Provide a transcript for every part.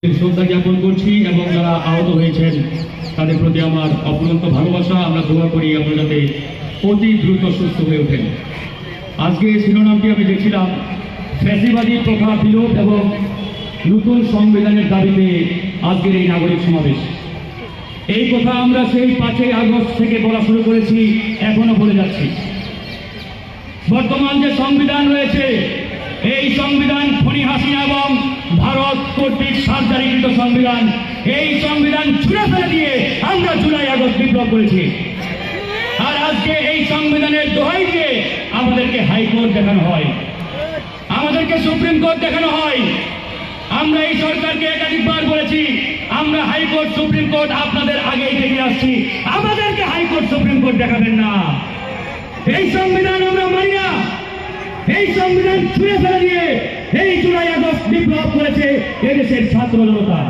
শ্রদ্ধা জ্ঞাপন করছি এবং যারা আহত হয়েছেন তাদের প্রতি আমার অফুরন্ত ভালোবাসা। আমরা দোয়া করি আপনারা যাতে অতি দ্রুত সুস্থ হয়ে ওঠেন। আজকে শিরোনামটি আমি দেখছিলাম, ফ্যাসিবাদী প্রথা বিলোপ এবং নতুন সংবিধানের দাবিতে আজকের এই নাগরিক সমাবেশ। এই কথা আমরা সেই 5ই আগস্ট থেকে বলা শুরু করেছি, এখনো বলে যাচ্ছি। বর্তমান যে সংবিধান রয়েছে, এই সংবিধান ফণী হাসিনা এবং ভারত কর্তৃক সার্জারিকৃত সংবিধান। এই সংবিধান ছুঁড়ে ফেলে দিয়ে আমরা জুলাই আগস্ট বিপ্লব করেছি। আর আজকে এই সংবিধানের দোহাই দিয়ে আমাদেরকে হাইকোর্ট দেখানো হয়, আমাদেরকে সুপ্রিম কোর্ট দেখানো হয়। আমরা এই সরকারকে একাধিকবার বলেছি, আমরা হাইকোর্ট সুপ্রিম কোর্ট আপনাদের আগেই দেখে আসছি, আমাদেরকে হাইকোর্ট সুপ্রিম কোর্ট দেখাবেন না। এই সংবিধান আমরা মানি না। এই সংবিধান ছুঁড়ে ফেলে দিয়ে এই জুলাই আগস্ট বিপ্লব করেছে এদেশের ছাত্র জনতা।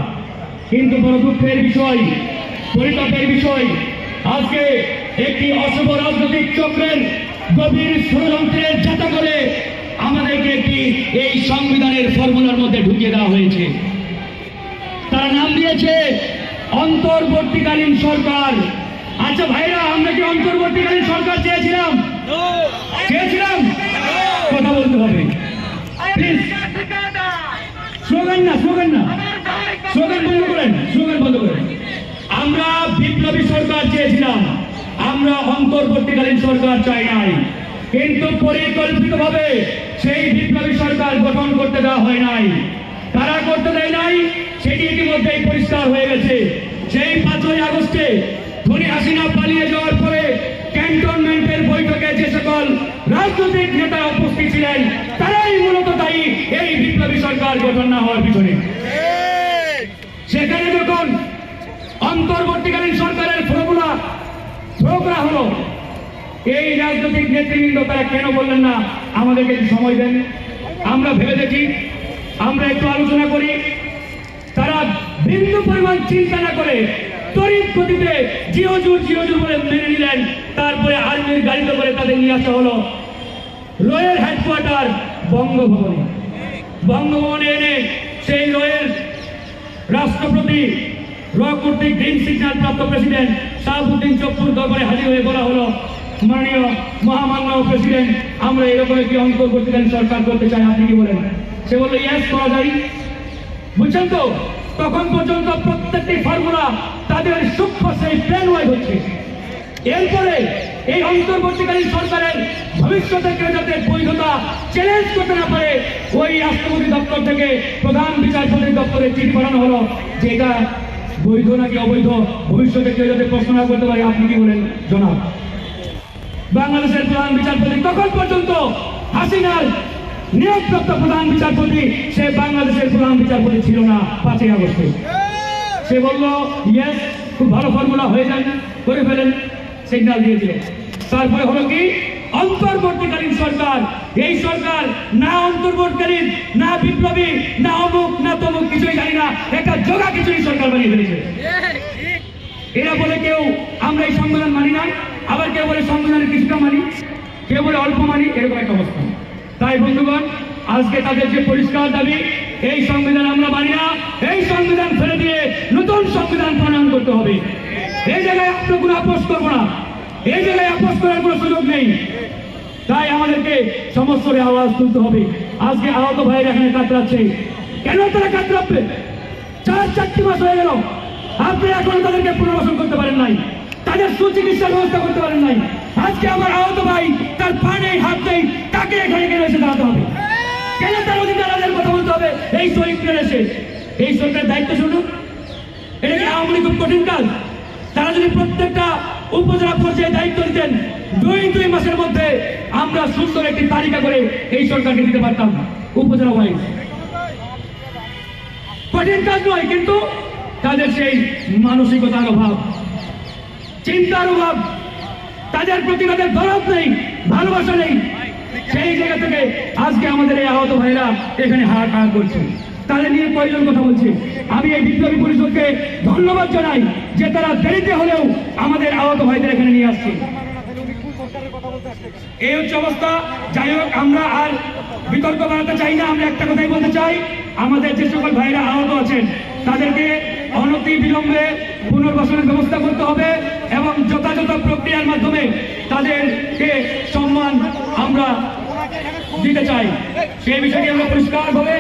কিন্তু বড় দুঃখের বিষয়, পরিতাপের বিষয়, আজকে একটি অশুভ রাজনৈতিক চক্রের গভীর ষড়যন্ত্রের যাতা করে আমাদেরকে একটি এই সংবিধানের ফর্মুলার মধ্যে ঢুকিয়ে দেওয়া হয়েছে। তারা নাম দিয়েছে অন্তর্বর্তীকালীন সরকার। আচ্ছা ভাইরা, আমরা কি অন্তর্বর্তীকালীন সরকার চেয়েছিলাম? চেয়েছিলাম? কথা বলতে হবে প্লিজ। স্লোগান না, স্লোগান না, স্লোগান বন্ধ করেন, স্লোগান বন্ধ করেন। আমরা বিপ্লবী সরকার চেয়েছিলাম, আমরা অন্তর্বর্তীকালীন সরকার চাই নাই। কিন্তু পরিকল্পিতভাবে সেই বিপ্লবী সরকার গঠন করতে দেওয়া হয় নাই। তারা করতে দেয় নাই, সেটি ইতিমধ্যেই পরিষ্কার হয়ে গেছে। সেই 5ই আগস্টে ফণী হাসিনা পালিয়ে যাওয়ার পরে ক্যান্টনমেন্টের বৈঠকে যে সকল রাজনৈতিক নেতা উপস্থিত ছিলেন, তারাই মূলত দায়ী এই বিপ্লবী সরকার গঠন না হওয়ার পিছনে। সেখানে যখন অন্তর্বর্তীকালীন সরকারের ফর্মুলা প্রয়োগ করা হলো, এই রাজনৈতিক নেতৃবৃন্দ তারা কেন বললেন না আমাদেরকে একটু সময় দেন, আমরা ভেবে দেখি, আমরা একটু আলোচনা করি। তারা বিন্দু পরিমাণ চিন্তা না করে তড়িৎ গতিতে জিওজুর বলে মেনে নিলেন। তারপরে আর্মির গাড়িতে করে তাদের নিয়ে আসা হলো রয়ের হেডকোয়ার্টার বঙ্গভবনে। বঙ্গভবনে এনে সেই রয়ের রাষ্ট্রপতি র কর্তৃক গ্রিন সিগন্যাল প্রাপ্ত প্রেসিডেন্ট শাহাবুদ্দিন চপ্পুর দরবারে হাজির হয়ে বলা হলো, মাননীয় মহামান্য প্রেসিডেন্ট, আমরা এরকম একটি অন্তর্বর্তীকালীন সরকার করতে চাই, আপনি কি বলেন? সে বললো ইয়েস, করা যায়। বুঝছেন তো? তখন পর্যন্ত প্রত্যেকটি ফর্মুলা তাদের সূক্ষ্ম সেই প্ল্যান ওয়াইজ হচ্ছে। এরপরে এই অন্তর্বর্তীকালীন সরকারের ভবিষ্যতে কেউ যাতে বৈধতা চ্যালেঞ্জ করতে না পারে, ওই রাষ্ট্রপতি দপ্তর থেকে প্রধান বিচারপতির দপ্তরে চিঠি পাঠানো হলো যে এটা বৈধ নাকি অবৈধ, ভবিষ্যতে কেউ যাতে প্রশ্ন না করতে পারে, আপনি কি বলেন জনাব? বাংলাদেশের প্রধান বিচারপতি তখন পর্যন্ত হাসিনার নিয়োগপ্রাপ্ত প্রধান বিচারপতি, সে বাংলাদেশের প্রধান বিচারপতি ছিল না 5ই আগস্টে। সে বলল ইয়েস, খুব ভালো ফর্মুলা, হয়ে যান, করে ফেলেন, সিগন্যাল দিয়েছিল। তারপরে হলো কি অন্তর্বর্তীকালীন সরকার। এই সরকার না অন্তর্বর্তীকালীন, না বিপ্লবী, না অমুক না তমুক, কিছুই জানি না, একটা জোগা খিচুড়ি সরকার বানিয়ে ফেলেছে। এরা বলে কেউ আমরা এই সংবিধান মানি না, আবার কেউ বলে সংবিধানের কিছুটা মানি, কেউ বলে অল্প মানি, এরকম একটা অবস্থা। তাই বন্ধুগণ, আজকে তাদের যে পরিষ্কার দাবি, এই সংবিধান আমরা মানি না, এই সংবিধান ফেলে দিয়ে নতুন সংবিধান প্রণয়ন করতে হবে। এই জায়গায় আমরা কোনো আপোষ করবো না, এই জায়গায় আপোষ করার কোনো সুযোগ নেই। তাই আমাদেরকে সমস্যারে আওয়াজ তুলতে হবে। আজকে আহত ভাইয়ের এখানে কাতরাচ্ছে, কেন তারা কাতরাবে? 4 মাস হয়ে গেল, আপনি এখনো তাদেরকে পুনর্বাসন করতে পারেন নাই, তাদের সুচিকিৎসার ব্যবস্থা করতে পারেন নাই। আজকে আমার আহত ভাই, তার পা নেই, হাত নেই, তাকে এখানে কেন এসে দাঁড়াতে হবে? কেন তার অধিকারের কথা বলতে হবে এই শহীদদের এসে? এই সরকারের দায়িত্ব শুনুন, এটা কি আওয়ামী লীগ খুব কঠিন কাজ? তারা যদি প্রত্যেকটা উপজেলা পর্যায়ে দায়িত্ব দিতেন, 2 মাসের মধ্যে আমরা সুন্দর একটি তালিকা করে এই সরকারকে দিতে পারতাম উপজেলা ওয়াইজ। কঠিন কাজ নয়, কিন্তু তাদের সেই মানসিকতার অভাব, চিন্তার অভাব, তাদের প্রতি তাদের দরদ নেই, ভালোবাসা নেই। সেই জায়গা থেকে আজকে আমাদের এই আহত ভাইরা এখানে হাহাকার করছে, তাদের নিয়ে কয়েকজন কথা বলছে। আমি এই বিপ্লবী পরিষদকে ধন্যবাদ জানাই যে তারা দেরিতে হলেও আমাদের আহত ভাইদের এখানে নিয়ে আসছে। এই হচ্ছে অবস্থা। যাই হোক, আমরা আর বিতর্ক বাড়াতে চাই না, আমরা একটা কথাই বলতে চাই, আমাদের যে সকল ভাইরা আহত আছেন তাদেরকে অনতি বিলম্বে পুনর্বাসনের ব্যবস্থা করতে হবে এবং যথাযথ প্রক্রিয়ার মাধ্যমে তাদেরকে সম্মান আমরা দিতে চাই। সেই বিষয়টি আমরা পরিষ্কারভাবে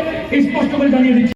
স্পষ্ট করে জানিয়ে দিচ্ছি।